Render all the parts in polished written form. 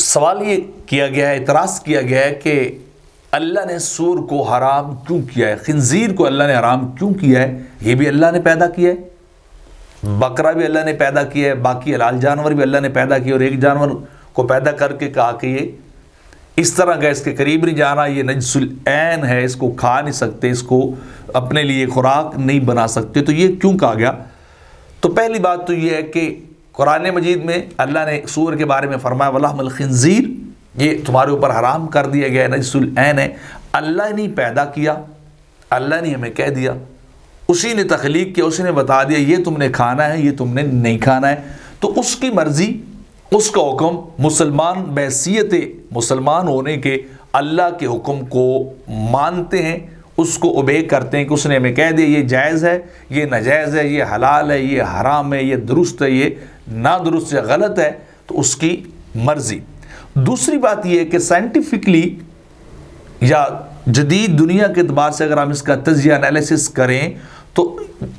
सवाल ये किया गया है, इतराज़ किया गया है कि अल्लाह ने सूर को हराम क्यों किया है, खिंजीर को अल्लाह ने हराम क्यों किया है? ये भी अल्लाह ने पैदा किया है, बकरा भी अल्लाह ने पैदा किया है, बाकी हलाल जानवर भी अल्लाह ने पैदा किया, और एक जानवर को पैदा करके कहा कि ये इस तरह का, इसके करीब नहीं जाना, ये नजसुल ऐन है, इसको खा नहीं सकते, इसको अपने लिए खुराक नहीं बना सकते। तो ये क्यों कहा गया? तो पहली बात तो ये है कि कुरान मजीद में अल्लाह ने सूर के बारे में फरमाया वलहमुल खिंजीर, ये तुम्हारे ऊपर हराम कर दिया गया है, नजसुल ऐन है। अल्लाह ने पैदा किया, अल्लाह ने हमें कह दिया, उसी ने तख्लीक किया, उसी ने बता दिया ये तुमने खाना है, ये तुमने नहीं खाना है। तो उसकी मर्जी, उसका हुक्म, मुसलमान बहैसियत मुसलमान होने के अल्लाह के हुक्म को मानते हैं, उसको ओबे करते हैं कि उसने हमें कह दिया ये जायज़ है, ये नाजायज़ है, ये हलाल है, ये हराम है, ये दुरुस्त है, ये ना दुरुस्त है, गलत है, तो उसकी मर्ज़ी। दूसरी बात यह है कि साइंटिफिकली या जदीद दुनिया के अतबार से अगर हम इसका तज्जिया एनालिसिस करें तो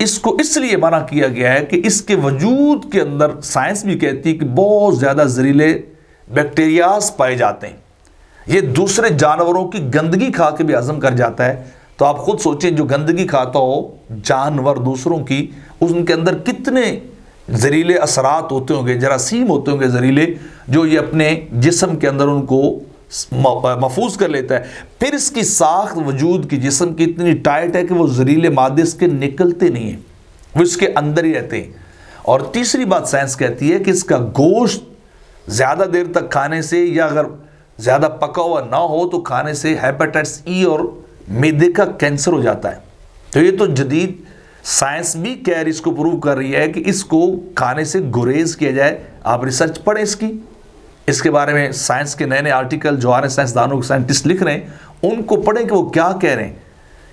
इसको इसलिए मना किया गया है कि इसके वजूद के अंदर साइंस भी कहती है कि बहुत ज़्यादा जहरीले बैक्टीरियाज पाए जाते हैं। ये दूसरे जानवरों की गंदगी खा के भी हजम कर जाता है। तो आप खुद सोचें, जो गंदगी खाता हो जानवर दूसरों की, उनके अंदर कितने जहरीले असरात होते होंगे, जरासीम होते होंगे जहरीले, जो ये अपने जिस्म के अंदर उनको महफूज कर लेता है। फिर इसकी साख्त वजूद की जिस्म की इतनी टाइट है कि वो जहरीले मादे इसके निकलते नहीं हैं, वो इसके अंदर ही रहते हैं। और तीसरी बात साइंस कहती है कि इसका गोश्त ज़्यादा देर तक खाने से, या अगर ज़्यादा पका हुआ ना हो तो खाने से हेपेटाइटिस ई और मैदे का कैंसर हो जाता है। तो ये तो जदीद साइंस भी कह रही, इसको प्रूव कर रही है कि इसको खाने से गुरेज किया जाए। आप रिसर्च पढ़ें इसके बारे में, साइंस के नए नए आर्टिकल जो आ रहे हैं, साइंसदानों साइंटिस्ट लिख रहे हैं, उनको पढ़ें कि वो क्या कह रहे हैं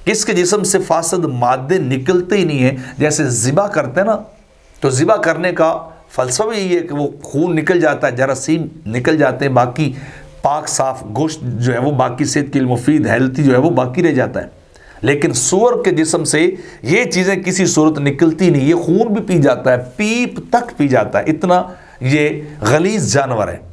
कि इसके जिस्म से फासद मादे निकलते ही नहीं है। जैसे ज़िबा करते हैं ना, तो ज़िबा करने का फ़लसफ़ा भी यही है कि वो खून निकल जाता है, जरासीम निकल जाते हैं, बाकी पाक साफ गोश्त जो है वो बाकी सेहत के लिए मुफीद हेल्थी जो है वो बाकी रह जाता है। लेकिन सूअर के जिस्म से ये चीज़ें किसी सूरत निकलती नहीं, ये खून भी पी जाता है, पीप तक पी जाता है, इतना ये गलीज़ जानवर है।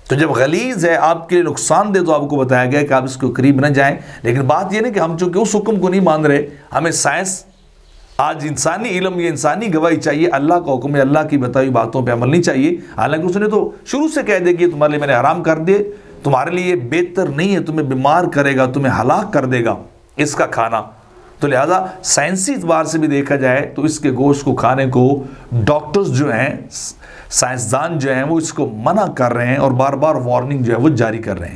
तो जब गलीज़ है, आपके लिए नुकसानदेह, तो आपको बताया गया कि आप इसको करीब न जाएं। लेकिन बात यह नहीं कि हम चूंकि उस हुक्म को नहीं मान रहे, हमें साइंस, आज इंसानी इल्म, ये इंसानी गवाही चाहिए, अल्लाह का हुक्म है, अल्लाह की बताई बातों पे अमल नहीं चाहिए। हालांकि उसने तो शुरू से कह दिया कि तुम्हारे लिए मैंने हराम कर दिए, तुम्हारे लिए बेहतर नहीं है, तुम्हें बीमार करेगा, तुम्हें हलाक कर देगा इसका खाना। तो लिहाजा साइंसी एतबार से भी देखा जाए तो इसके गोश्त को खाने को डॉक्टर्स जो हैं, साइंसदान जो हैं, वो इसको मना कर रहे हैं और बार बार वार्निंग जो है वो जारी कर रहे हैं।